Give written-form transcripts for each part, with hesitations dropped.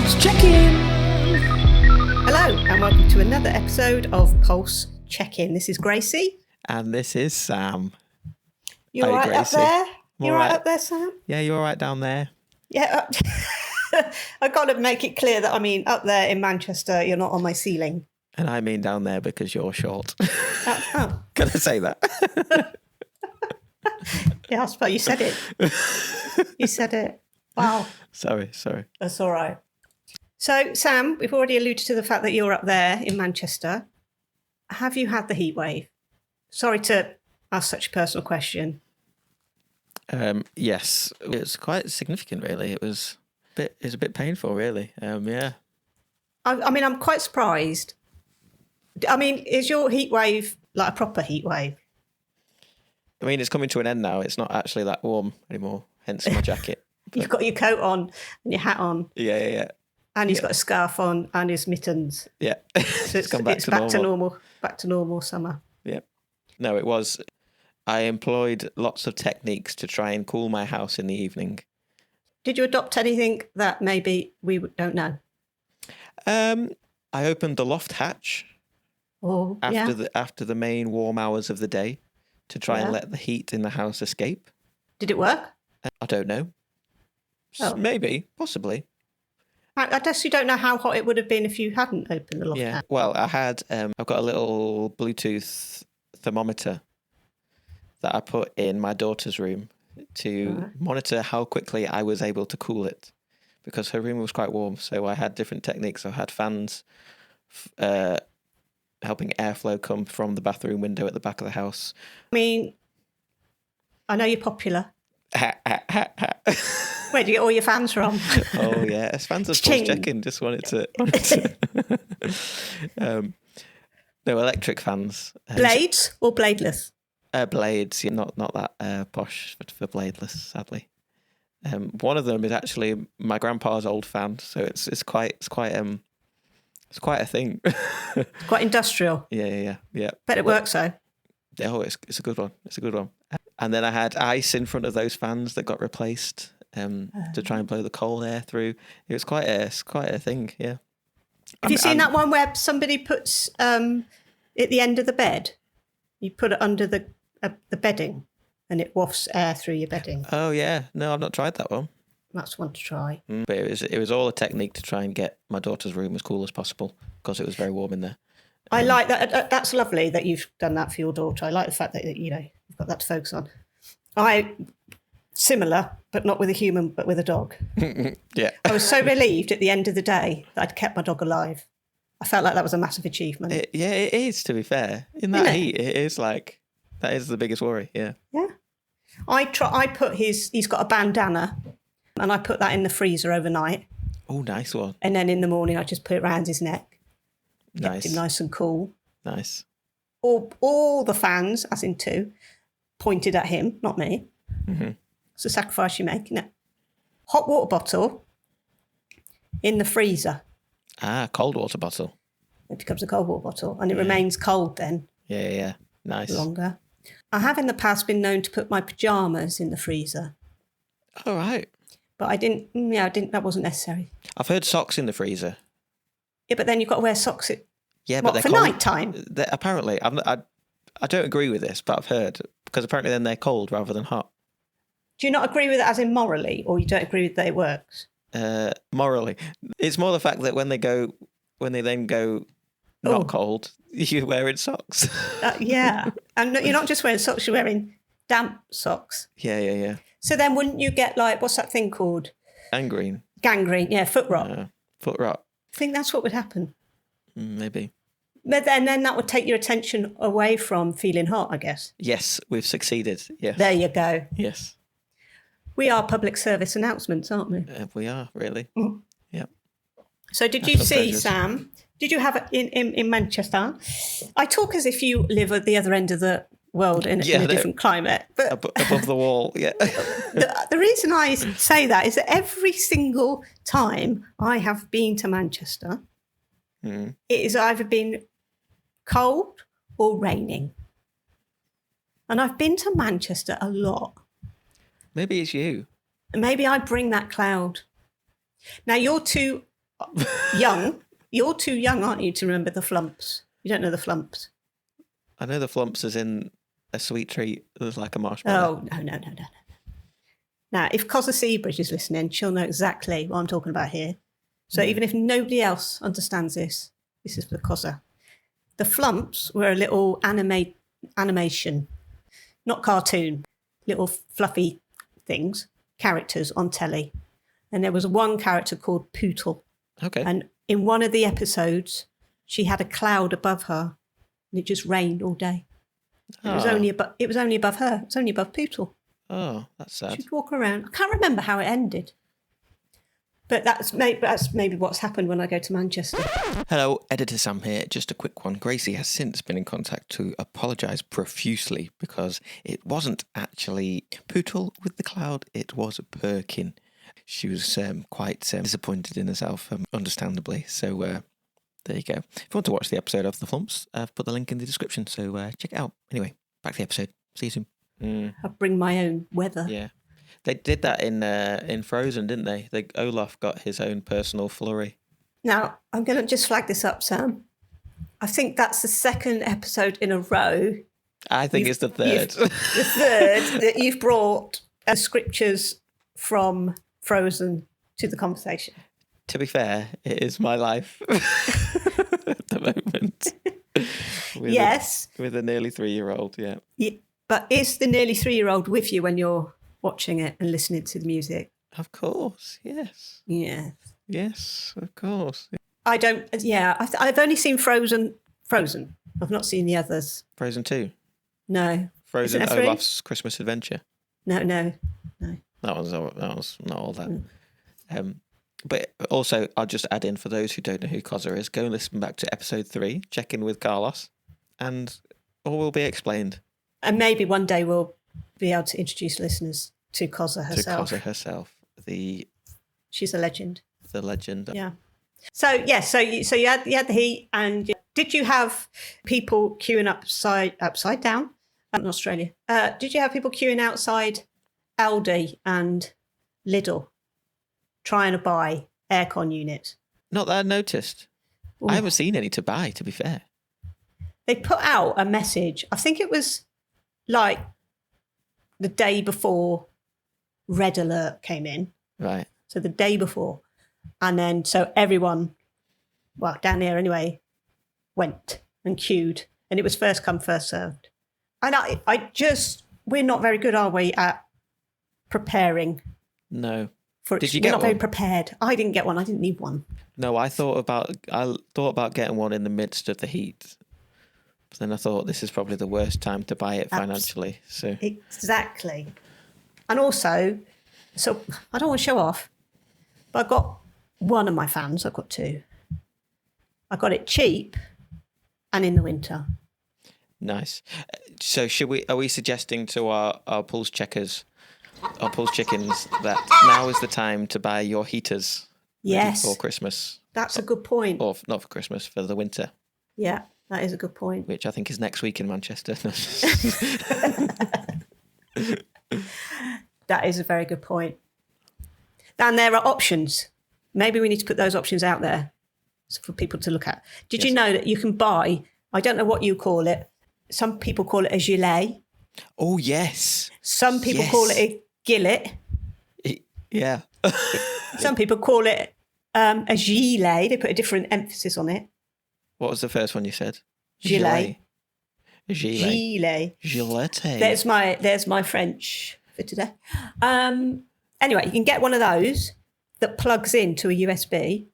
Pulse Check-In. Hello and welcome to another episode of Pulse Check-In. This is Gracie. And this is Sam. You all right up there? You all right up there, Sam? Yeah, you're all right down there? Yeah. I've got to make it clear that I mean up there in Manchester, you're not on my ceiling. And I mean down there because you're short. Oh. Can I say that? Yeah, I suppose you said it. You said it. Wow. Sorry. That's all right. So, Sam, we've already alluded to the fact that you're up there in Manchester. Have you had the heat wave? Sorry to ask such a personal question. Yes, it was quite significant, really. It was a bit painful, really. Yeah. I mean, I'm quite surprised. I mean, is your heat wave like a proper heat wave? I mean, it's coming to an end now. It's not actually that warm anymore, hence my jacket. You've got your coat on and your hat on. Yeah. And he's got a scarf on and his mittens. Yeah. So it's back to normal. Back to normal summer. Yeah. No, it was. I employed lots of techniques to try and cool my house in the evening. Did you adopt anything that maybe we don't know? I opened the loft hatch after the main warm hours of the day to try and let the heat in the house escape. Did it work? I don't know. Maybe, possibly. I guess you don't know how hot it would have been if you hadn't opened the loft hatch. Well, I had. I've got a little Bluetooth thermometer that I put in my daughter's room to monitor how quickly I was able to cool it, because her room was quite warm. So I had different techniques. I had fans helping airflow come from the bathroom window at the back of the house. I mean, I know you're popular. Where do you get all your fans from? Oh yeah, as fans of Pulse Check-In, just wanted to. No, electric fans. Blades or bladeless? Blades, yeah, not that posh for bladeless, sadly. One of them is actually my grandpa's old fan, so it's quite a thing. Quite industrial. Yeah. Bet it works though. Oh, it's a good one. It's a good one. And then I had ice in front of those fans that got replaced to try and blow the cold air through. It was quite a thing, yeah. Have you seen that one where somebody puts at the end of the bed, you put it under the bedding and it wafts air through your bedding? Oh yeah, no, I've not tried that one. That's one to try. But it was all a technique to try and get my daughter's room as cool as possible because it was very warm in there. I like that. That's lovely that you've done that for your daughter. I like the fact that you've got that to focus on. Similar, but not with a human, but with a dog. Yeah. I was so relieved at the end of the day that I'd kept my dog alive. I felt like that was a massive achievement. It is, to be fair. In that heat, it is like, that is the biggest worry, yeah. Yeah. He's got a bandana, and I put that in the freezer overnight. Oh, nice one. And then in the morning, I just put it around his neck. Nice. Kept him nice and cool. Nice. All the fans, as in two, pointed at him, not me. Mm-hmm. It's a sacrifice you make, isn't it? Hot water bottle in the freezer. Cold water bottle. It becomes a cold water bottle, and it remains cold then. Yeah. Nice. Longer. I have in the past been known to put my pyjamas in the freezer. All right. But I didn't. That wasn't necessary. I've heard socks in the freezer. Yeah, but then you've got to wear socks. But they're for cold. night time? Apparently, I don't agree with this, but I've heard, because apparently then they're cold rather than hot. Do you not agree with it as in morally, or you don't agree with that it works? Morally. It's more the fact that when they then go not cold, you're wearing socks. Yeah. And you're not just wearing socks, you're wearing damp socks. Yeah. So then wouldn't you get what's that thing called? Gangrene. Yeah, foot rot. Foot rot. I think that's what would happen. Maybe. But then that would take your attention away from feeling hot, I guess. Yes, we've succeeded. Yes. There you go. Yes. We are public service announcements, aren't we? We are, really. Mm. Yeah. So did you see, Sam, did you have it in Manchester? I talk as if you live at the other end of the world in a different climate. But above the wall, yeah. the reason I say that is that every single time I have been to Manchester, it has either been cold or raining. And I've been to Manchester a lot. Maybe it's you. Maybe I bring that cloud. Now, you're too young. You're too young, aren't you, to remember the flumps? You don't know the flumps. I know the flumps is in a sweet treat. There's like a marshmallow. Oh, no. Now, if Cozza Seabridge is listening, she'll know exactly what I'm talking about here. So even if nobody else understands this, this is for Cozza. The flumps were a little animation, not cartoon, little fluffy things, characters on telly. And there was one character called Pootle. Okay. And in one of the episodes, she had a cloud above her and it just rained all day. It was only above her. It was only above Pootle. Oh, that's sad. She'd walk around. I can't remember how it ended. But that's maybe what's happened when I go to Manchester. Hello, Editor Sam here. Just a quick one. Gracie has since been in contact to apologise profusely because it wasn't actually Pootle with the cloud, it was Perkin. She was quite disappointed in herself, understandably. So there you go. If you want to watch the episode of The Flumps, I've put the link in the description, so check it out. Anyway, back to the episode. See you soon. I'll bring my own weather. Yeah. They did that in Frozen, didn't they? Olaf got his own personal flurry. Now, I'm going to just flag this up, Sam. I think that's the second episode in a row. I think it's the third. The third that you've brought scriptures from Frozen to the conversation. To be fair, it is my life at the moment. With a nearly 3-year-old, yeah. But is the nearly 3-year-old with you when you're watching it and listening to the music? Of course, yes. Yeah. Yes, of course. I don't, I've only seen Frozen. I've not seen the others. Frozen 2? No. Frozen Olaf's Christmas Adventure? No. That was not all that. But also, I'll just add in, for those who don't know who Cozza is, go and listen back to episode 3, check in with Carlos, and all will be explained. And maybe one day we'll be able to introduce listeners to Cozza herself. She's a legend. The legend. Yeah. So you had the heat, and did you have people queuing upside down in Australia? Did you have people queuing outside Aldi and Lidl trying to buy aircon units? Not that I noticed. Ooh. I haven't seen any to buy, to be fair. They put out a message. I think it was like the day before Red Alert came in. Right. So the day before. And then so everyone, well, down here anyway, went and queued. And it was first come, first served. And we're not very good, are we, at preparing? No. Did you get one? We're not very prepared. I didn't get one. I didn't need one. No, I thought about getting one in the midst of the heat. But then I thought this is probably the worst time to buy it financially. So exactly. And also, so I don't want to show off, but I got one of my fans. I've got two. I got it cheap and in the winter. Nice. So are we suggesting to our pulse checkers, our pulse chickens, that now is the time to buy your heaters? Yes. For Christmas. That's a good point. Or not for Christmas, for the winter. Yeah, that is a good point. Which I think is next week in Manchester. That is a very good point. And there are options. Maybe we need to put those options out there for people to look at. Did you know that you can buy, I don't know what you call it, some people call it a gilet. Oh, yes. Some people call it a gillet. Yeah. Some people call it a gilet. They put a different emphasis on it. What was the first one you said? Gilet. Gilet. Gilette. There's my French for today. Anyway, you can get one of those that plugs into a USB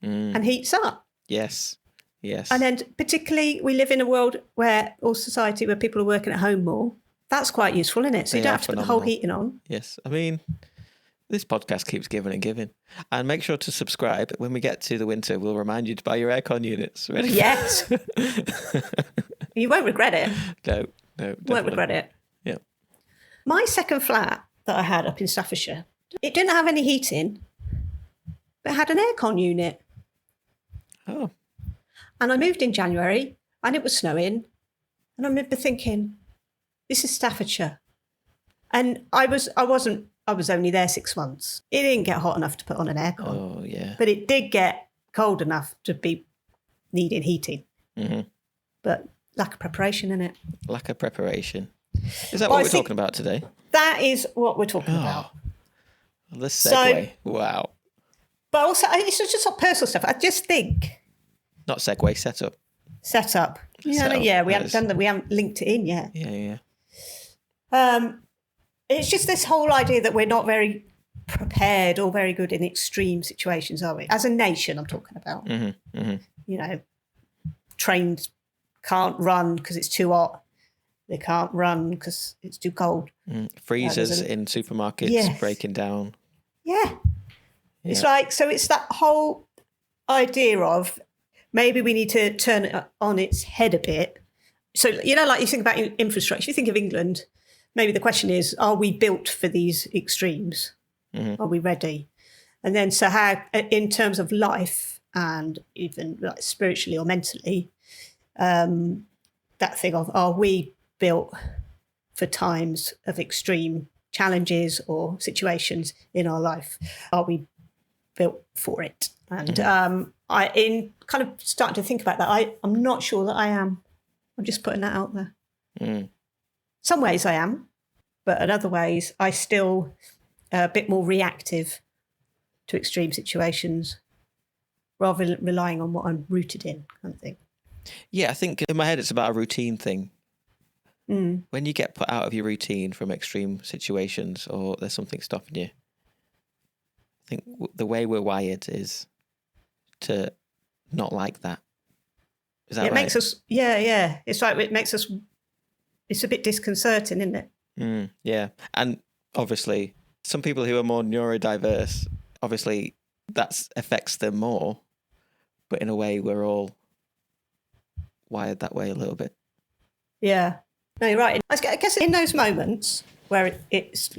and heats up. Yes. And then particularly we live in a world or society where people are working at home more. That's quite useful, isn't it? So you don't have to put the whole heating on. Yes. I mean, this podcast keeps giving and giving. And make sure to subscribe. When we get to the winter, we'll remind you to buy your aircon units. Ready? Yes. You won't regret it. No. Won't regret it. Yeah. My second flat that I had up in Staffordshire, it didn't have any heating, but it had an aircon unit. Oh. And I moved in January and it was snowing. And I remember thinking, this is Staffordshire. And I was only there 6 months. It didn't get hot enough to put on an aircon. Oh, yeah. But it did get cold enough to be needing heating. Mm-hmm. But lack of preparation, isn't it? Lack of preparation. Is that what we're talking about today? That is what we're talking about. The segue. So, wow. But also, it's just not personal stuff. I just think. Not segue, setup. Setup. Yeah, we haven't done that. We haven't linked it in yet. Yeah. It's just this whole idea that we're not very prepared or very good in extreme situations, are we? As a nation, I'm talking about. Mm-hmm. Mm-hmm. Trains can't run because it's too hot. They can't run because it's too cold. Freezers in supermarkets breaking down. Yeah. It's like, so it's that whole idea of maybe we need to turn it on its head a bit. So, like you think about infrastructure, you think of England, maybe the question is, are we built for these extremes? Mm-hmm. Are we ready? And then, so how, in terms of life and even like spiritually or mentally, that thing of, are we built for times of extreme challenges or situations in our life? Are we built for it? And in kind of starting to think about that, I'm not sure that I am. I'm just putting that out there. Some ways I am, but in other ways I still a bit more reactive to extreme situations rather than relying on what I'm rooted in, kind of thing. Yeah, I think in my head it's about a routine thing. When you get put out of your routine from extreme situations or there's something stopping you, I think the way we're wired is to not like that. Is that right? It makes us, yeah. It's like it makes us, it's a bit disconcerting, isn't it? Yeah. And obviously, some people who are more neurodiverse, obviously that affects them more. But in a way, we're all wired that way a little bit. Yeah. No, you're right. I guess in those moments where it's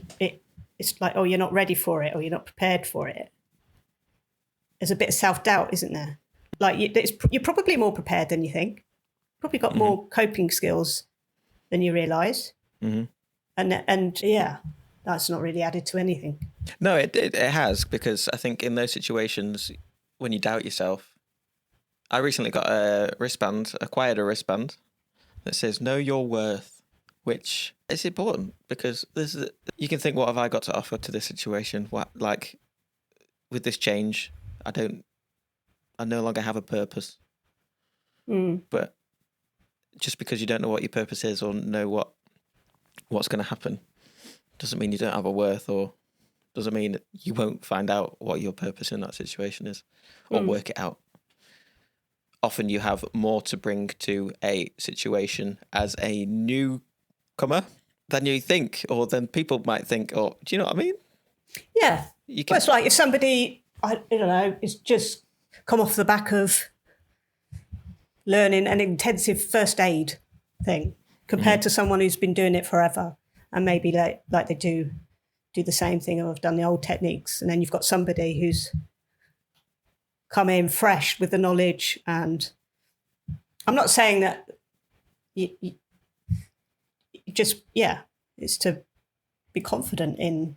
like, oh, you're not ready for it or you're not prepared for it, there's a bit of self-doubt, isn't there? Like you're probably more prepared than you think. Probably got more coping skills than you realise. And yeah, that's not really added to anything. No, it has, because I think in those situations when you doubt yourself, I recently got acquired a wristband that says "Know your worth," which is important because you can think, what have I got to offer to this situation? What, like, with this change, I no longer have a purpose. But just because you don't know what your purpose is or know what's going to happen doesn't mean you don't have a worth, or doesn't mean you won't find out what your purpose in that situation is or work it out. Often you have more to bring to a situation as a newcomer than you think, or than people might think, or do you know what I mean? Yeah. Well, it's like if somebody, I don't know, is just come off the back of learning an intensive first aid thing compared to someone who's been doing it forever and maybe like they do the same thing or have done the old techniques, and then you've got somebody who's come in fresh with the knowledge. And I'm not saying that you just, it's to be confident in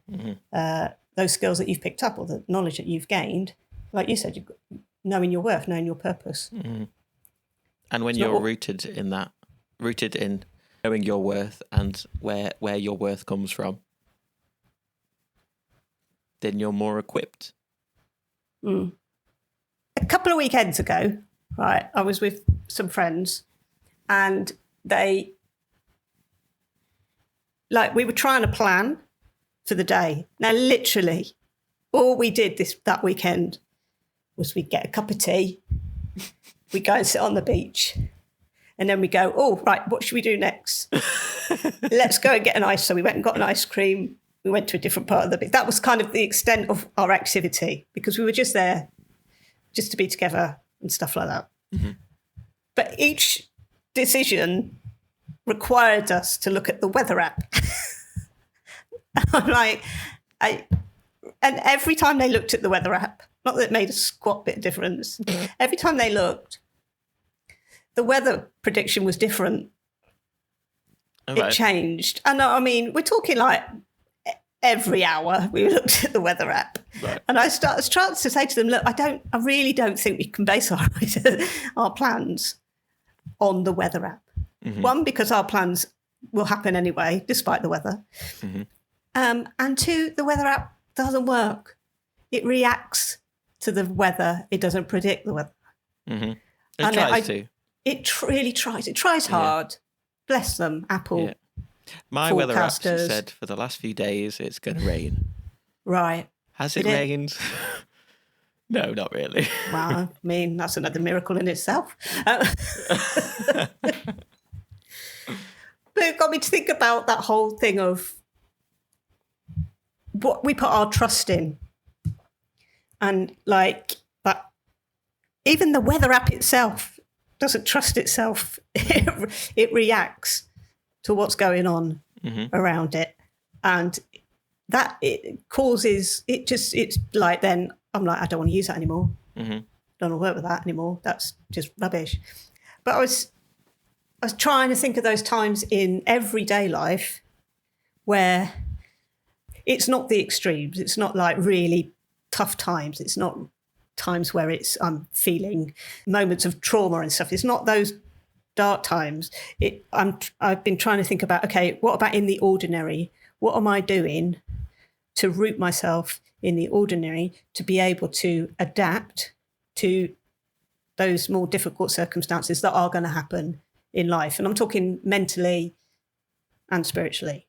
those skills that you've picked up or the knowledge that you've gained. Like you said, knowing your worth, knowing your purpose. And when you're rooted in knowing your worth and where your worth comes from, then you're more equipped. A couple of weekends ago, right, I was with some friends and we were trying to plan for the day. Now, literally, all we did that weekend was we'd get a cup of tea, we'd go and sit on the beach, and then we go, oh, right, what should we do next? Let's go and get an ice. So we went and got an ice cream. We went to a different part of the beach. That was kind of the extent of our activity because we were just there just to be together and stuff like that. But each decision required us to look at the weather app. I'm like, and every time they looked at the weather app, not that it made a squat bit of difference, every time they looked, the weather prediction was different. It changed. And I mean, we're talking like every hour we looked at the weather app. Right. And I start to say to them, look, I really don't think we can base our plans on the weather app. Mm-hmm. One, because our plans will happen anyway, despite the weather. Mm-hmm. And two, the weather app doesn't work. It reacts to the weather. It doesn't predict the weather. Mm-hmm. It tries to. It really tries. It tries hard. Bless them, Apple. Yeah. My weather app said for the last few days it's going to rain. Right. Has it rained? No, not really. Well, I mean, that's another miracle in itself. But it got me to think about that whole thing of what we put our trust in. And like that, even the weather app itself doesn't trust itself. It reacts to what's going on around it. And that it causes, it's like, then I'm like, I don't want to use that anymore. Mm-hmm. Don't want to work with that anymore. That's just rubbish. But I was trying to think of those times in everyday life where it's not the extremes. It's not like really tough times. It's not times where I'm feeling moments of trauma and stuff. It's not those dark times. I've been trying to think about, okay, what about in the ordinary? What am I doing to root myself in the ordinary to be able to adapt to those more difficult circumstances that are going to happen in life? And I'm talking mentally and spiritually.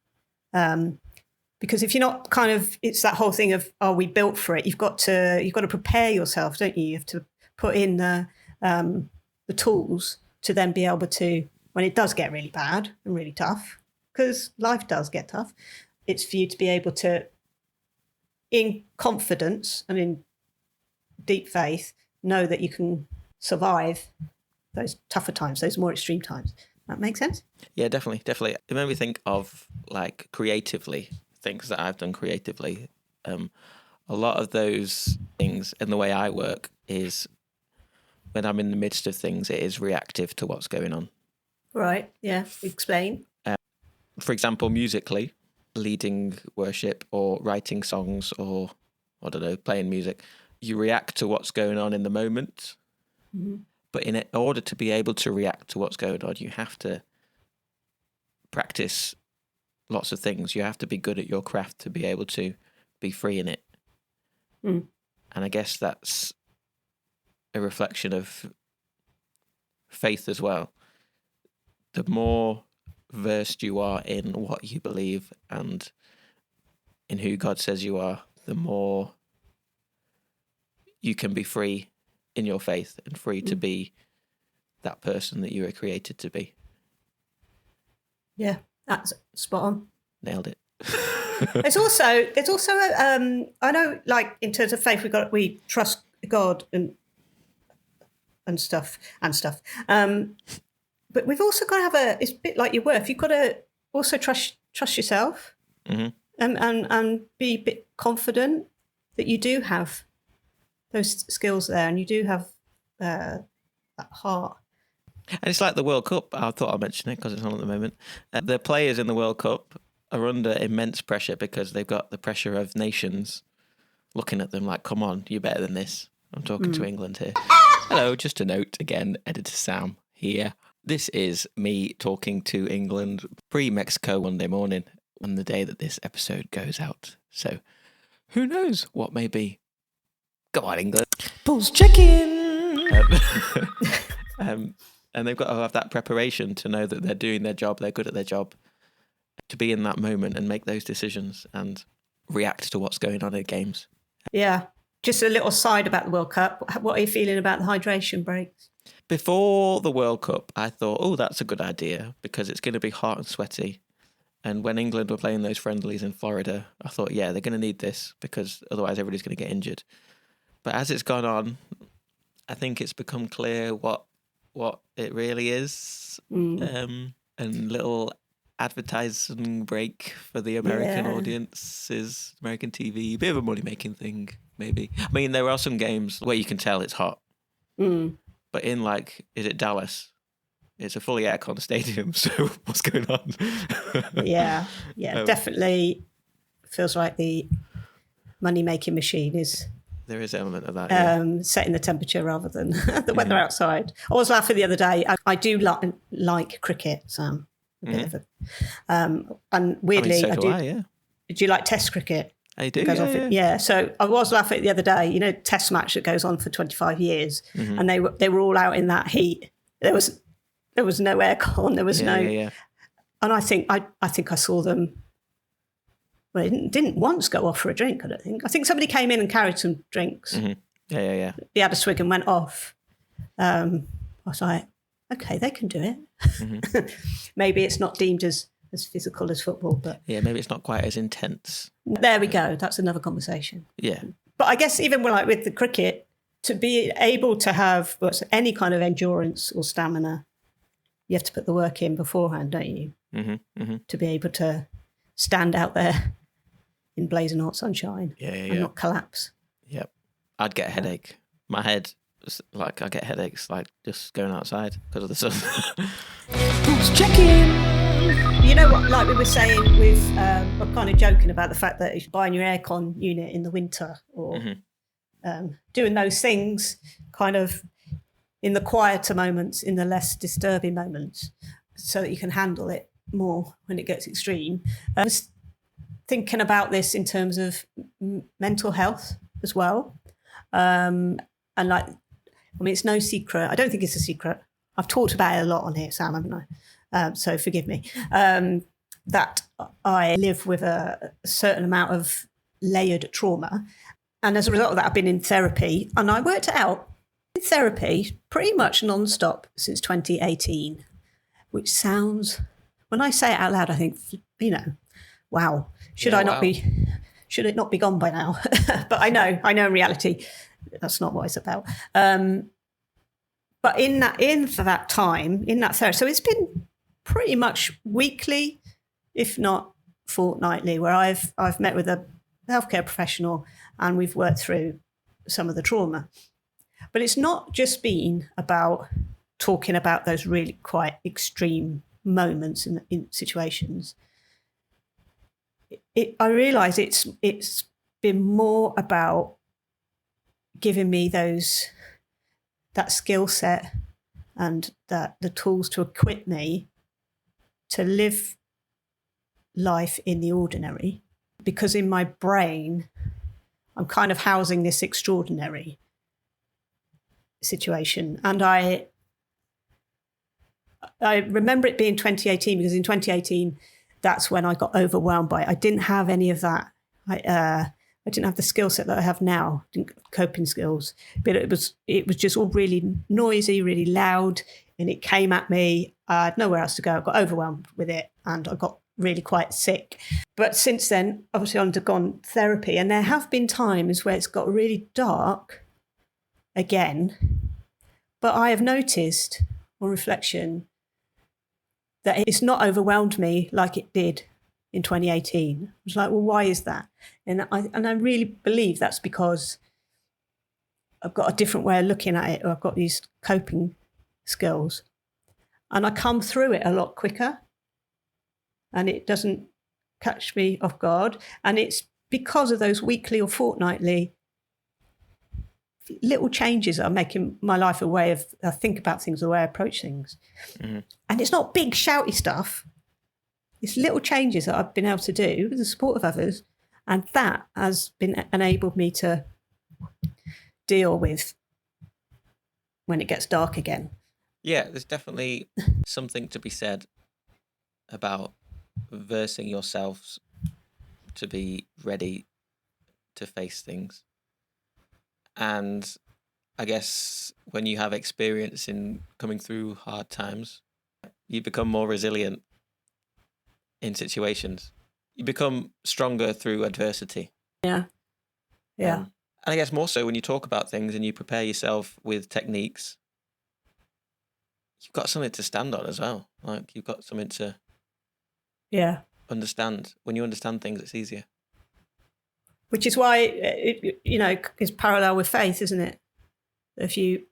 Because if you're not kind of, it's that whole thing of, are we built for it? You've got to prepare yourself, don't you? You have to put in the tools to then be able to, when it does get really bad and really tough, because life does get tough, it's for you to be able to, in confidence and in deep faith, know that you can survive those tougher times, those more extreme times. That makes sense? Yeah, definitely. It made me think of like creatively, things that I've done creatively. A lot of those things and the way I work is when I'm in the midst of things, it is reactive to what's going on. Right. Yeah. Explain. For example, musically, leading worship or writing songs or, I don't know, playing music, you react to what's going on in the moment. Mm-hmm. But in order to be able to react to what's going on, you have to practice lots of things. You have to be good at your craft to be able to be free in it. Mm. And I guess that's a reflection of faith as well. The more versed you are in what you believe and in who God says you are, the more you can be free in your faith and free to be that person that you were created to be. Yeah, that's spot on. Nailed it. There's also I know, like in terms of faith, we trust God and stuff. But we've also got to have it's a bit like your worth. You've got to also trust yourself, and be a bit confident that you do have those skills there, and you do have that heart. And it's like the World Cup. I thought I'll mention it because it's on at the moment. The players in the World Cup are under immense pressure because they've got the pressure of nations looking at them like, come on, you're better than this. I'm talking to England here. Hello, just a note again, Editor Sam here. This is me talking to England pre-Mexico Monday morning on the day that this episode goes out. So who knows what may be. Go on, England. Bulls chicken. And they've got to have that preparation to know that they're doing their job, they're good at their job, to be in that moment and make those decisions and react to what's going on in games. Yeah. Just a little side about the World Cup. What are you feeling about the hydration breaks? Before the World Cup, I thought, oh, that's a good idea because it's going to be hot and sweaty. And when England were playing those friendlies in Florida, I thought, yeah, they're going to need this because otherwise everybody's going to get injured. But as it's gone on, I think it's become clear what it really is. And little advertising break for the American audiences, American TV, bit of a money-making thing, maybe. I mean, there are some games where you can tell it's hot. But in, like, is it Dallas? It's a fully aircon stadium, so what's going on? Yeah, definitely feels like the money-making machine is there is an element of that. Setting the temperature rather than the weather outside. I was laughing the other day. I do like cricket, Sam. A bit of a, and weirdly, I do. Yeah. Do you like Test cricket? I do. Yeah. So I was laughing the other day. You know, Test match that goes on for 25 years, and they were all out in that heat. There was no aircon. There was no. Yeah. And I think I saw them. Well, it didn't once go off for a drink, I don't think. I think somebody came in and carried some drinks. Yeah. He had a swig and went off. I was like, okay, they can do it. Maybe it's not deemed as physical as football, but... Yeah, maybe it's not quite as intense. There we go. That's another conversation. Yeah. But I guess even with the cricket, to be able to have any kind of endurance or stamina, you have to put the work in beforehand, don't you? To be able to stand out there in blazing hot sunshine and not collapse. Yep. I'd get a headache. My head, I get headaches just going outside because of the sun. Let's check in. You know what, like we were saying with, we're kind of joking about the fact that if you're buying your aircon unit in the winter or doing those things kind of in the quieter moments, in the less disturbing moments, so that you can handle it more when it gets extreme. I was thinking about this in terms of mental health as well. And it's no secret. I don't think it's a secret. I've talked about it a lot on here, Sam, haven't I? So forgive me. That I live with a certain amount of layered trauma. And as a result of that, I've been in therapy. And I worked it out in therapy pretty much non-stop since 2018, which sounds, when I say it out loud, I think, wow, should it not be gone by now? But I know in reality, that's not what it's about. But in that time, in that therapy, so it's been pretty much weekly, if not fortnightly, where I've met with a healthcare professional and we've worked through some of the trauma. But it's not just been about talking about those really quite extreme moments in situations. I realise it's been more about giving me that skill set and the tools to equip me to live life in the ordinary, because in my brain I'm kind of housing this extraordinary situation. And I remember it being 2018, because in 2018 that's when I got overwhelmed by it. I didn't have any of that. I didn't have the skill set that I have now, coping skills. But it was just all really noisy, really loud, and it came at me. I had nowhere else to go. I got overwhelmed with it, and I got really quite sick. But since then, obviously undergone therapy, and there have been times where it's got really dark again. But I have noticed on reflection that it's not overwhelmed me like it did in 2018. I was like, well, why is that? And I really believe that's because I've got a different way of looking at it, or I've got these coping skills, and I come through it a lot quicker, and it doesn't catch me off guard. And it's because of those weekly or fortnightly little changes that are making my life a way of I think about things, the way I approach things. And it's not big shouty stuff. It's little changes that I've been able to do with the support of others, and that has enabled me to deal with when it gets dark again. Yeah, there's definitely something to be said about versing yourselves to be ready to face things. And I guess when you have experience in coming through hard times, you become more resilient in situations. You become stronger through adversity. Yeah. And I guess more so when you talk about things and you prepare yourself with techniques, you've got something to stand on as well. Like you've got something to understand. When you understand things, it's easier. Which is why, it's parallel with faith, isn't it? If you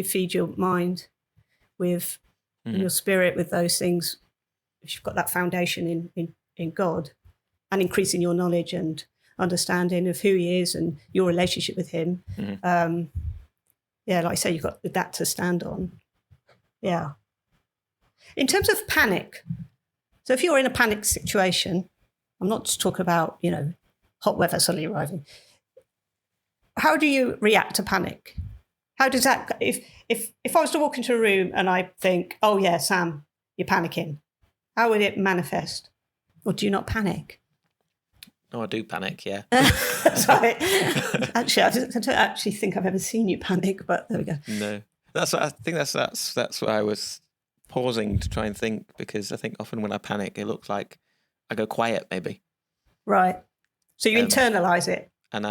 feed your mind with your spirit with those things, if you've got that foundation in God, and increasing your knowledge and understanding of who he is and your relationship with him. Like I say, you've got that to stand on. Yeah. In terms of panic, so if you're in a panic situation, I'm not just talking about, hot weather suddenly arriving. How do you react to panic? How does that, if I was to walk into a room and I think, oh yeah, Sam, you're panicking, how would it manifest? Or do you not panic? No, I do panic, yeah. Sorry. Actually, I don't actually think I've ever seen you panic, but there we go. No. That's what I think that's what I was pausing to try and think, because I think often when I panic, it looks like I go quiet maybe. Right. So you internalize it. And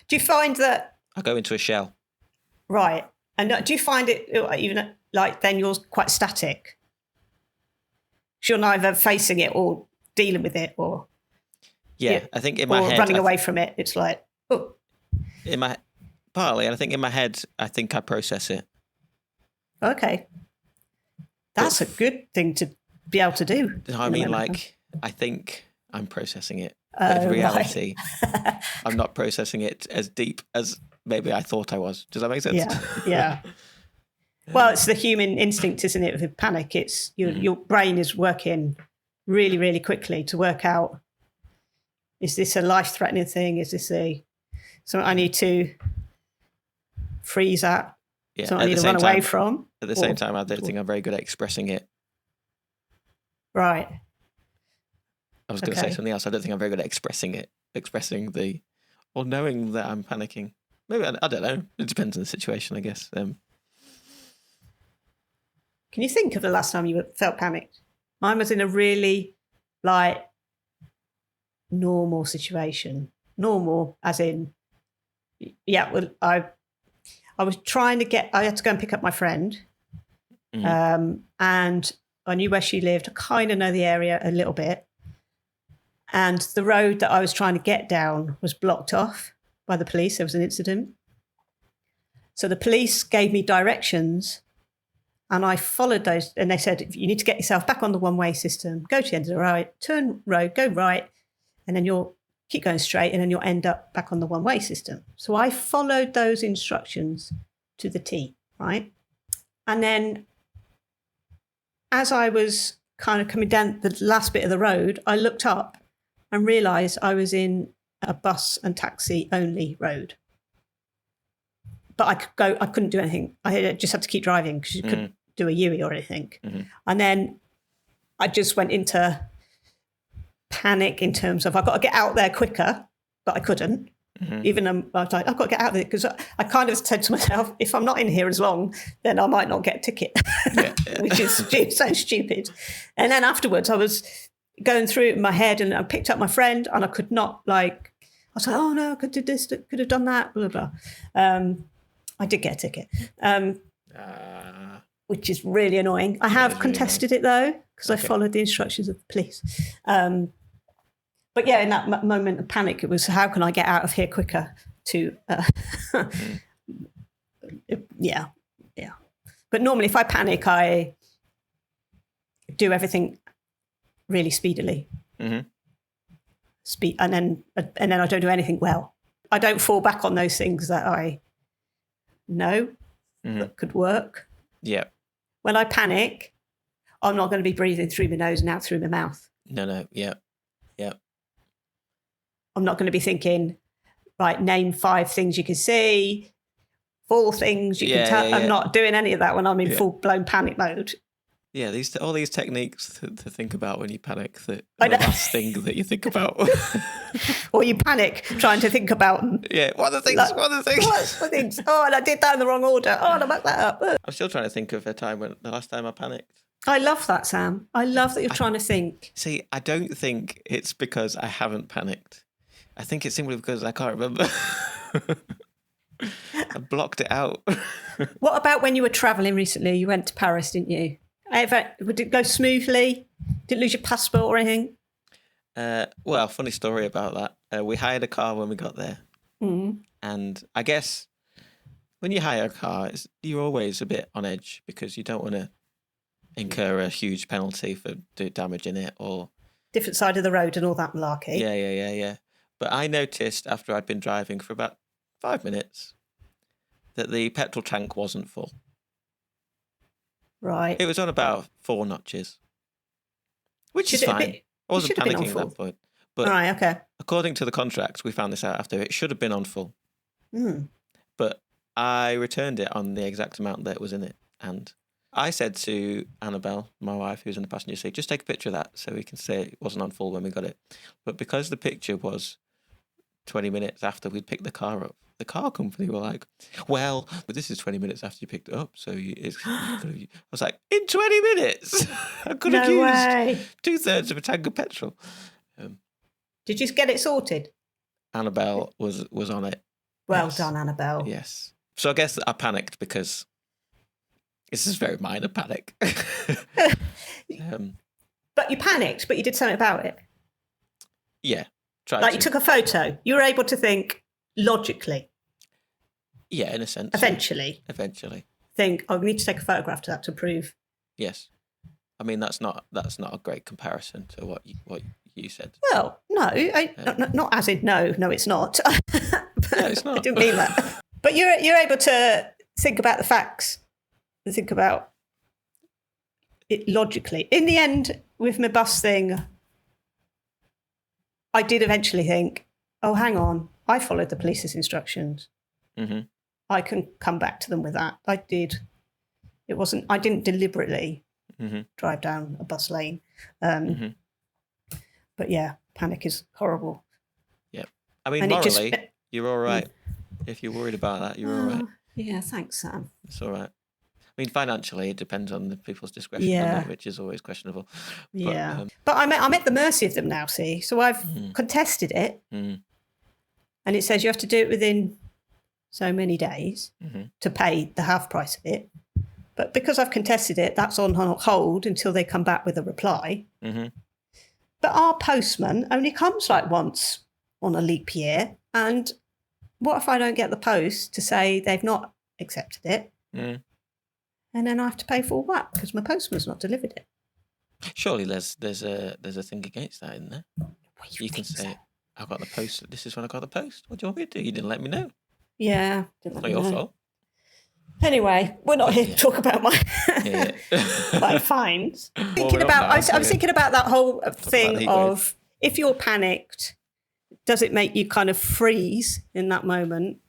do you find that I go into a shell? Right. And do you find it even like then you're quite static? You're neither facing it or dealing with it, or I think in my head, running away from it. It's like, oh, partly, and I think in my head, I think I process it. Okay, that's a good thing to be able to do. I mean, I think I'm processing it, but in reality, right. I'm not processing it as deep as maybe I thought I was. Does that make sense? Yeah. Well, it's the human instinct, isn't it? With panic, it's your brain is working really, really quickly to work out, is this a life-threatening thing? Is this something I need to freeze at? Something I need to run away from? At the same time, I don't think I'm very good at expressing it. Right. I was going to say something else. I don't think I'm very good at expressing or knowing that I'm panicking. Maybe, I don't know. It depends on the situation, I guess. Can you think of the last time you felt panicked? Mine was in a really, normal situation. Normal, as in, I was trying to I had to go and pick up my friend. And I knew where she lived. I kind of know the area a little bit. And the road that I was trying to get down was blocked off by the police. There was an incident. So the police gave me directions and I followed those. And they said, you need to get yourself back on the one-way system, go to the end of the road, turn road, go right, and then you'll keep going straight and then you'll end up back on the one-way system. So I followed those instructions to the T, right? And then as I was kind of coming down the last bit of the road, I looked up and realised I was in a bus and taxi only road. But I couldn't do anything. I just had to keep driving because you couldn't do a U-E or anything. And then I just went into panic in terms of I've got to get out there quicker, but I couldn't. Even though I was like, I've got to get out there, because I kind of said to myself, if I'm not in here as long, then I might not get a ticket, which is so stupid. And then afterwards I was going through it in my head and I picked up my friend and I could not I was like, oh no, I could do this, could have done that, blah, blah, blah. I did get a ticket, which is really annoying. I have contested it though, because I followed the instructions of the police. But yeah, in that moment of panic, it was, how can I get out of here quicker to, yeah. But normally if I panic, I do everything really speedily. And then I don't do anything well. I don't fall back on those things that I know that could work. Yeah. When I panic, I'm not going to be breathing through my nose and out through my mouth. No. Yeah. I'm not going to be thinking, right, name 5 things you can see, 4 things you can tell. I'm not doing any of that when I'm in full-blown panic mode. Yeah, all these techniques to think about when you panic that are the last thing that you think about. Or you panic trying to think about them. Yeah, what are the things? What are the things? Oh, and I did that in the wrong order. Oh, and I mucked that up. I'm still trying to think of the last time I panicked. I love that, Sam. I love that you're trying to think. See, I don't think it's because I haven't panicked. I think it's simply because I can't remember. I blocked it out. What about when you were travelling recently? You went to Paris, didn't you? Did it go smoothly? Didn't lose your passport or anything? Well, funny story about that. We hired a car when we got there. And I guess when you hire a car, you're always a bit on edge because you don't want to incur a huge penalty for damaging it or different side of the road and all that malarkey. Yeah. But I noticed after I'd been driving for about 5 minutes that the petrol tank wasn't full. Right. It was on about 4 notches, which is fine. I wasn't panicking at that point. But right, okay. According to the contract, we found this out after, it should have been on full. But I returned it on the exact amount that was in it. And I said to Annabelle, my wife, who's in the passenger seat, just take a picture of that so we can say it wasn't on full when we got it. But because the picture was 20 minutes after we'd picked the car up, the car company were like, well, this is 20 minutes after you picked it up. So I was like, in 20 minutes? I could have used 2/3 of a tank of petrol. Did you get it sorted? Annabelle was on it. Well done, Annabelle. Yes. So I guess I panicked because this is very minor panic. But you panicked, but you did something about it. Yeah. You took a photo. You were able to think logically. Yeah, in a sense. Eventually. Think, we need to take a photograph to that to prove. Yes. I mean, that's not a great comparison to what you said. Well, no, not as in no, it's not. No, it's not. I didn't mean that. But you're able to think about the facts and think about it logically. In the end, with my bus thing, I did eventually think, oh, hang on, I followed the police's instructions. Mm-hmm. I can come back to them with that. I did. I didn't deliberately drive down a bus lane. But yeah, panic is horrible. Yeah. I mean, morally, you're all right. If you're worried about that, you're all right. Yeah, thanks, Sam. It's all right. I mean, financially, it depends on the people's discretion, which is always questionable. But I'm at the mercy of them now, see? So I've contested it, and it says you have to do it within so many days to pay the half price of it. But because I've contested it, that's on hold until they come back with a reply. But our postman only comes like once on a leap year. And what if I don't get the post to say they've not accepted it? And then I have to pay full whack because my postman's not delivered it. Surely there's a thing against that, isn't there? You can say, I got the post. This is when I got the post. What do you want me to do? You didn't let me know. Yeah. It's not your fault. Anyway, we're not here to talk about my my fines. I was thinking about that whole thing of if you're panicked, does it make you kind of freeze in that moment?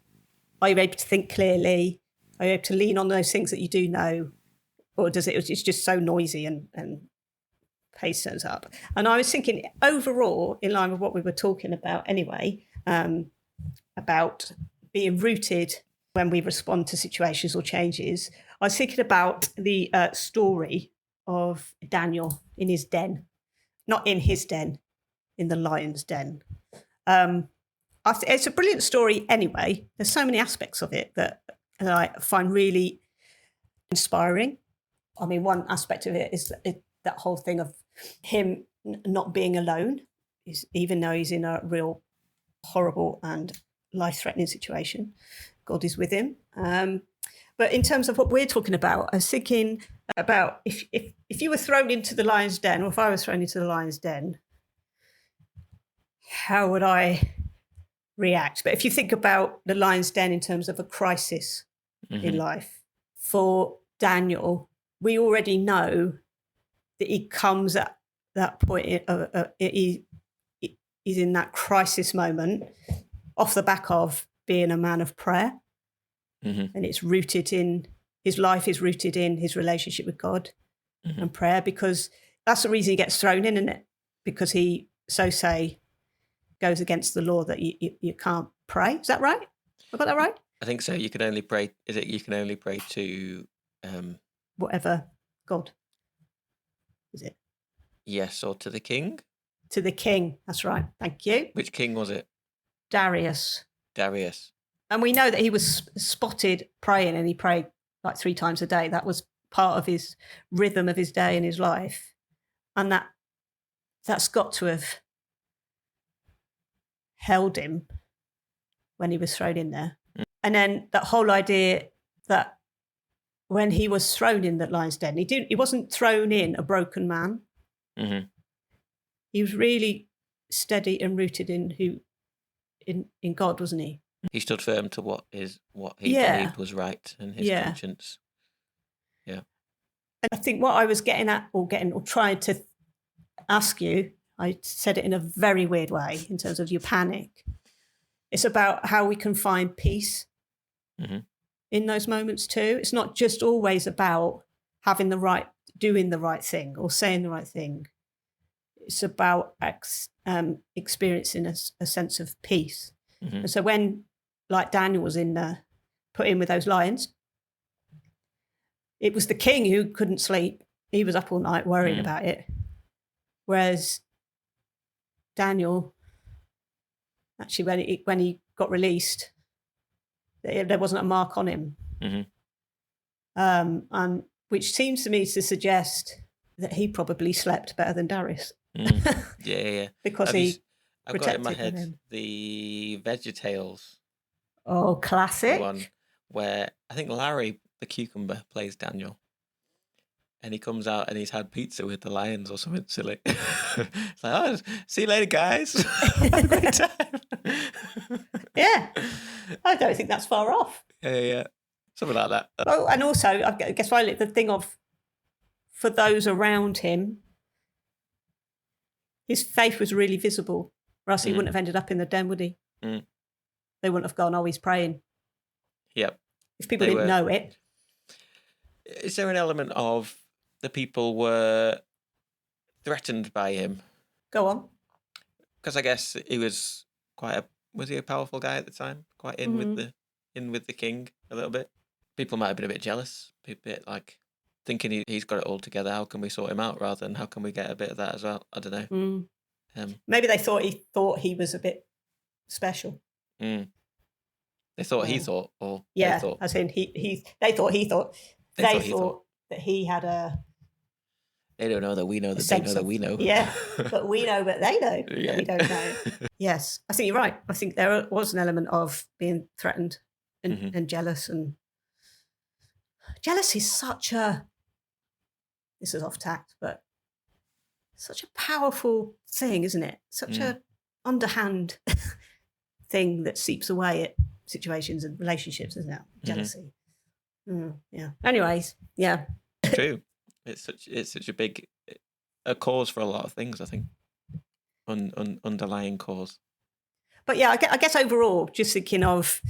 Are you able to think clearly? Are you able to lean on those things that you do know? Or it's just so noisy and pace turns up? And I was thinking overall, in line with what we were talking about anyway, about being rooted when we respond to situations or changes, I was thinking about the story of Daniel in his den. Not in his den, in the lion's den. It's a brilliant story anyway. There's so many aspects of it that I find really inspiring. I mean, one aspect of it is that whole thing of him not being alone, even though he's in a real horrible and life-threatening situation. God is with him. But in terms of what we're talking about, I was thinking about if you were thrown into the lion's den, or if I was thrown into the lion's den, how would I react? But if you think about the lion's den in terms of a crisis in life, for Daniel, we already know that he comes at that point, he's in that crisis moment off the back of being a man of prayer. And it's rooted in his life, is rooted in his relationship with God and prayer, because that's the reason he gets thrown in, isn't it? Because he, goes against the law that you can't pray. Is that right? I got that right? I think so. You can only pray. You can only pray to whatever God. Is it? Yes, or to the king. To the king. That's right. Thank you. Which king was it? Darius. And we know that he was spotted praying, and he prayed like 3 times a day. That was part of his rhythm of his day and his life. And that's got to have held him when he was thrown in there. And then that whole idea that when he was thrown in that lion's den, he wasn't thrown in a broken man. he was really steady and rooted in God, wasn't he? He stood firm to what he believed was right and his conscience. Yeah. And I think what I was getting at or trying to ask you, I said it in a very weird way in terms of your panic. It's about how we can find peace in those moments too. It's not just always about doing the right thing or saying the right thing. It's about experiencing a sense of peace. And so when, like Daniel was put in with those lions, it was the king who couldn't sleep. He was up all night worrying about it. Whereas Daniel, actually, when he got released, there wasn't a mark on him. And which seems to me to suggest that he probably slept better than Darius. Yeah. Because I've got in my head the VeggieTales. Oh, classic. One where I think Larry the cucumber plays Daniel. And he comes out and he's had pizza with the lions or something silly. It's like, oh, see you later, guys. Have a great time. Yeah. I don't think that's far off. Yeah. Something like that. Oh, and also, I guess finally, the thing of, for those around him, his faith was really visible. Or else he wouldn't have ended up in the den, would he? They wouldn't have gone, oh, he's praying. Yep. If people didn't know it. Is there an element of the people were threatened by him? Go on. Because I guess he was was he a powerful guy at the time? Quite in with the king a little bit. People might have been a bit jealous, a bit like thinking he's got it all together. How can we sort him out rather than how can we get a bit of that as well? I don't know. Maybe they thought he was a bit special. They thought he thought, or yeah, they thought. As in they thought that he had a. They don't know that we know that they know that we know. Yeah, but we know, but they know that we don't know. Yes, I think you're right. I think there was an element of being threatened and jealous, and jealousy is such a. This is off tact, but such a powerful thing, isn't it? Such a underhand thing that seeps away at situations and relationships, isn't it? Jealousy. Yeah. Anyways, yeah. True. It's such a big cause for a lot of things, I think. Underlying cause. But yeah, I guess overall, just thinking of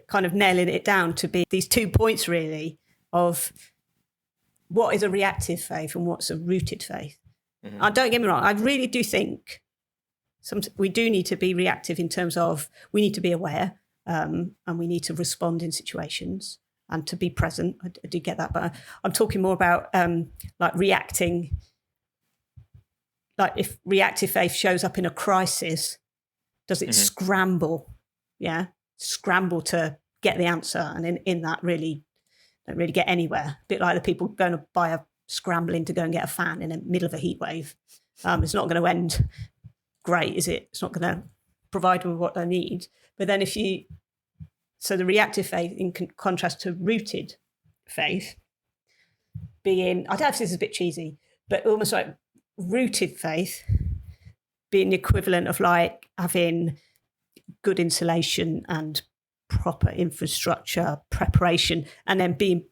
kind of nailing it down to be these 2 points really of what is a reactive faith and what's a rooted faith. Don't get me wrong, I really do think we do need to be reactive in terms of we need to be aware and we need to respond in situations and to be present. I do get that, but I'm talking more about like reacting. Like if reactive faith shows up in a crisis, does it scramble? Yeah, scramble to get the answer, and in that really don't really get anywhere. A bit like the people going to scrambling to go and get a fan in the middle of a heat wave. It's not going to end great, is it? It's not going to provide them with what they need. But then so the reactive faith in contrast to rooted faith being, I don't know if this is a bit cheesy, but almost like rooted faith being the equivalent of like having good insulation and proper infrastructure, preparation, and then being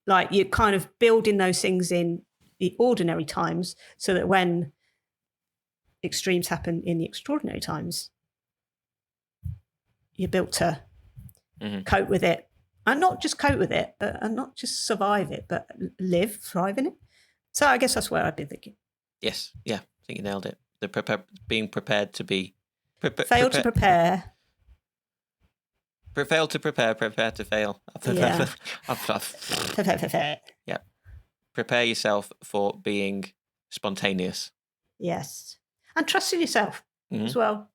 like you're kind of building those things in the ordinary times so that when extremes happen in the extraordinary times, you're built to cope with it. And not just cope with it, and not just survive it, but thrive in it. So I guess that's where I've been thinking. Yes, yeah, I think you nailed it. Being prepared to be... Fail to prepare. Fail to prepare to fail. Yeah. Yeah. Prepare yourself for being spontaneous. Yes. And trust in yourself as well.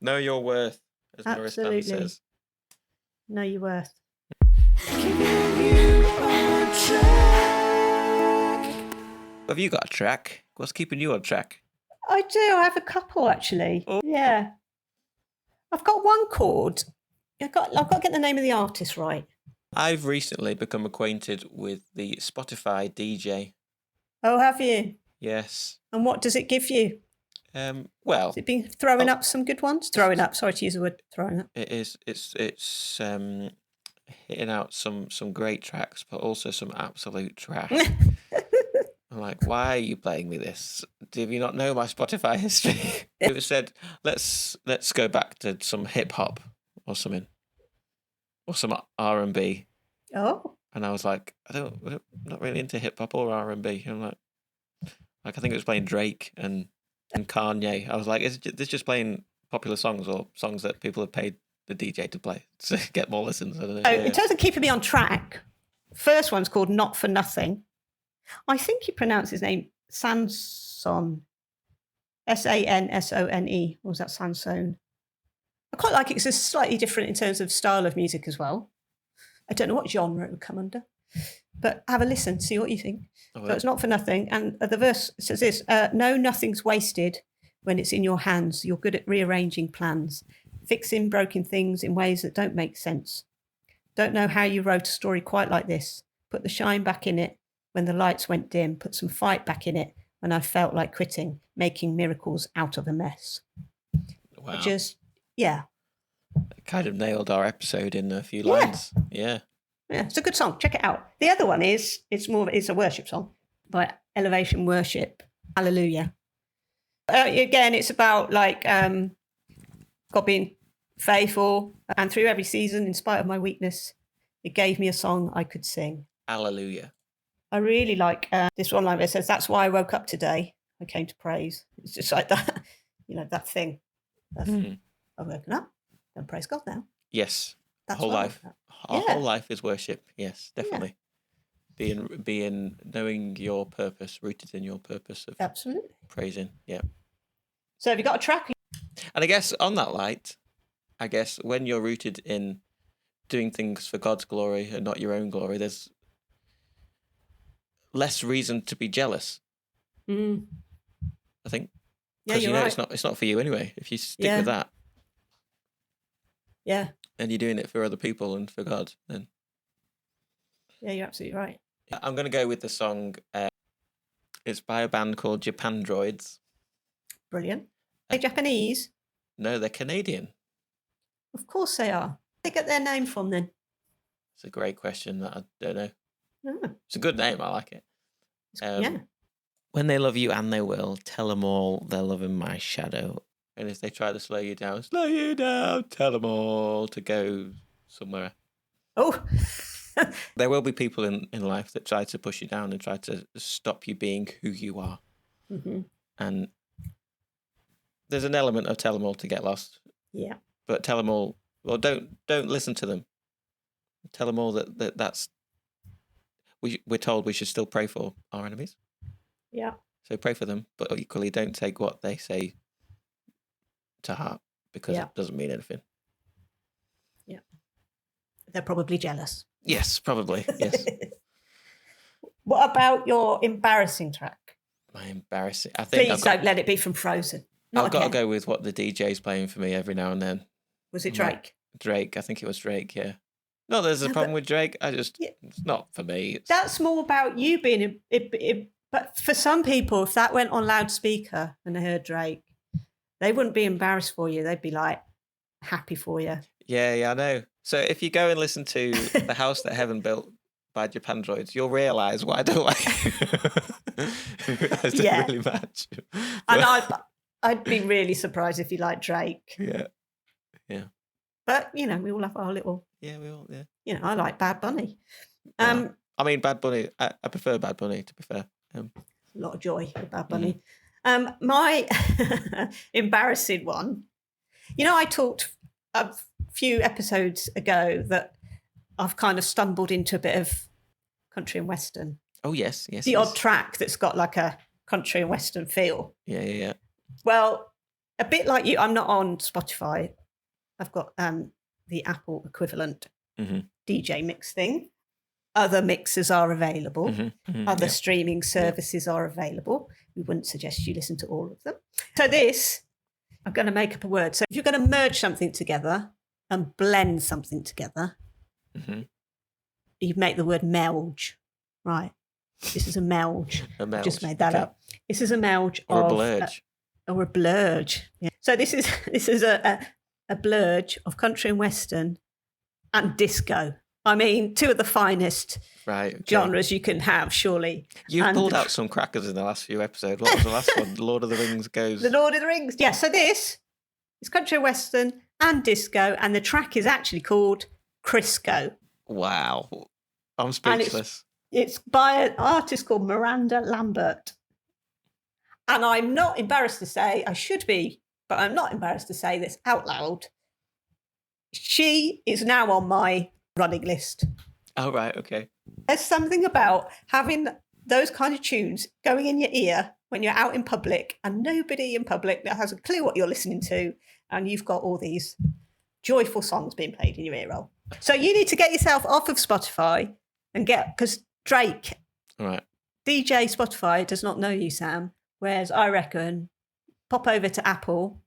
Know your worth, as Absolutely. Marissa says. Know your worth. Have you got a track? What's keeping you on track? I do. I have a couple, actually. Oh. Yeah. I've got one chord. I've got to get the name of the artist right. I've recently become acquainted with the Spotify DJ. Oh, have you? Yes. And what does it give you? Well, has it been throwing up some good ones? Throwing up. Sorry to use the word throwing up. It is. It's hitting out some great tracks, but also some absolute trash. I'm like, why are you playing me this? Do you not know my Spotify history? It said, let's go back to some hip hop or something, or some R&B. Oh. And I was like, I'm not really into hip hop or R&B. I'm like I think it was playing Drake and Kanye. I was like, is this just playing popular songs or songs that people have paid the DJ to play to get more listens? I don't know. So in terms of keeping me on track, first one's called Not For Nothing. I think you pronounce his name Sanson. Sansone. Or was that Sansone? I quite like it. It's just slightly different in terms of style of music as well. I don't know what genre it would come under. But have a listen, see what you think. So it's Not For Nothing. And the verse says this, no, nothing's wasted when it's in your hands. You're good at rearranging plans, fixing broken things in ways that don't make sense. Don't know how you wrote a story quite like this. Put the shine back in it when the lights went dim. Put some fight back in it when I felt like quitting, making miracles out of a mess. Wow. Yeah. It kind of nailed our episode in a few lines. Yeah. Yeah, it's a good song. Check it out. The other one is, it's a worship song by Elevation Worship. Hallelujah. Again, it's about like God being faithful, and through every season, in spite of my weakness, it gave me a song I could sing. Hallelujah. I really like this one line where it says, that's why I woke up today. I came to praise. It's just like that, that thing. I've woken up. Don't praise God now. Yes. That's whole life. Our whole life is worship. Yes, definitely. Yeah. Being knowing your purpose, rooted in your purpose of absolutely praising. Yeah. So have you got a track? And I guess on that light, when you're rooted in doing things for God's glory and not your own glory, there's less reason to be jealous. I think. Because right. it's not for you anyway. If you stick with that. Yeah. And you're doing it for other people and for God, then. Yeah, you're absolutely right. I'm going to go with the song. It's by a band called Japandroids. Brilliant. Are they Japanese? No, they're Canadian. Of course they are. Where did they get their name from then? It's a great question that I don't know. Oh. It's a good name. I like it. Yeah. When they love you and they will, tell them all they're loving my shadow. And if they try to slow you down, tell them all to go somewhere. Oh. There will be people in life that try to push you down and try to stop you being who you are. Mm-hmm. And there's an element of tell them all to get lost. Yeah. But tell them all, well, don't listen to them. Tell them all that's, we're told we should still pray for our enemies. Yeah. So pray for them, but equally don't take what they say to heart, because it doesn't mean anything. Yeah. They're probably jealous. Yes, probably. Yes. What about your embarrassing track? My embarrassing. I think Please don't let it be from Frozen. I've got to go with what the DJ's playing for me every now and then. Was it Drake? Drake. I think it was Drake. Yeah. No, there's a problem with Drake. It's not for me. That's more about you being. But for some people, if that went on loudspeaker and they heard Drake, they wouldn't be embarrassed for you. They'd be like happy for you. Yeah, I know. So if you go and listen to The House That Heaven Built by Japandroids, you'll realise what I don't like. It doesn't really match. And I'd be really surprised if you like Drake. Yeah. But, we all have our little... Yeah, we all, yeah. I like Bad Bunny. I mean, Bad Bunny, I prefer Bad Bunny, to be fair. A lot of joy with Bad Bunny. My embarrassing one, I talked a few episodes ago that I've kind of stumbled into a bit of country and western. Oh, yes. The odd track that's got like a country and western feel. Yeah. Well, a bit like you, I'm not on Spotify. I've got the Apple equivalent DJ mix thing. Other mixes are available. Other streaming services are available. We wouldn't suggest you listen to all of them. So this, I'm going to make up a word. So if you're going to merge something together and blend something together, you make the word melge, right? This is a melge. A melge. I just made that okay. up. This is a melge Or of a blurge. or a blurge. Yeah. So this is a blurge of country and western and disco. I mean, two of the finest genres you can have, surely. You've pulled out some crackers in the last few episodes. What was the last one? Lord of the Rings goes. The Lord of the Rings. Yeah, so this is country and western and disco, and the track is actually called Crisco. Wow. I'm speechless. It's by an artist called Miranda Lambert. And I'm not embarrassed to say, I should be, but I'm not embarrassed to say this out loud. She is now on my running list. Oh, right, okay. There's something about having those kind of tunes going in your ear when you're out in public and nobody in public that has a clue what you're listening to, and you've got all these joyful songs being played in your ear roll. So you need to get yourself off of Spotify and because Drake, right. DJ Spotify does not know you, Sam, whereas I reckon pop over to Apple,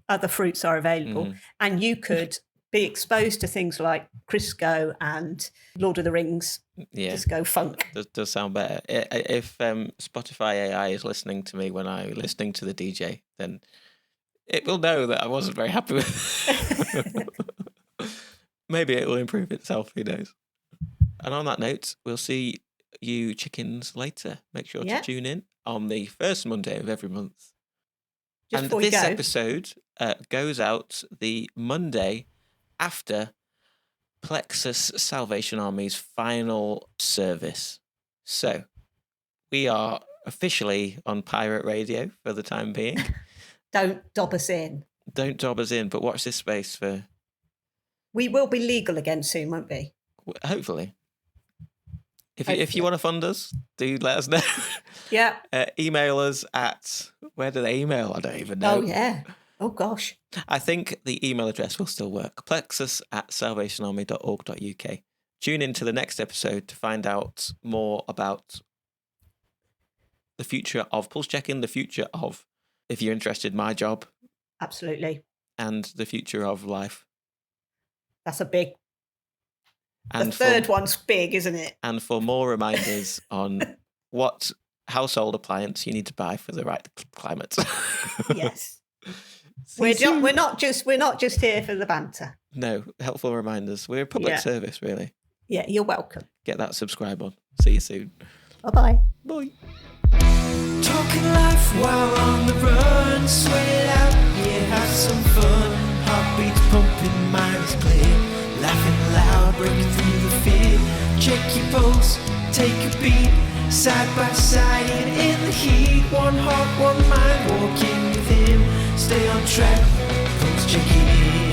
other fruits are available, and you could be exposed to things like Crisco and Lord of the Rings, disco funk. Does sound better. If Spotify AI is listening to me when I'm listening to the DJ, then it will know that I wasn't very happy with it. Maybe it will improve itself, who knows. And on that note, we'll see you chickens later. Make sure to tune in on the first Monday of every month. Just and this episode goes out the Monday after Plexus Salvation Army's final service. So we are officially on pirate radio for the time being. Don't dob us in. Don't dob us in, but watch this space for... We will be legal again soon, won't we? Hopefully. If you want to fund us, do let us know. Yeah. Email us at... Where do they email? I don't even know. Oh, yeah. Oh, gosh. I think the email address will still work. plexus@salvationarmy.org.uk. Tune in to the next episode to find out more about the future of pulse checking, the future of, if you're interested, my job. Absolutely. And the future of life. That's a big... And the third one's big, isn't it? And for more reminders on what household appliance you need to buy for the right climate. Yes. We're not just here for the banter. No, helpful reminders. We're a public service, really. Yeah, you're welcome. Get that subscribe on. See you soon. Bye-bye. Bye. Talking life while on the run. Sweat it out, yeah, have some fun. Heartbeats pumping, minds clear. Laughing loud, breaking through the fear. Check your pulse, take a beat. Side by side and in the heat. One heart, one mind, walking with him. Stay on track, pulse check it.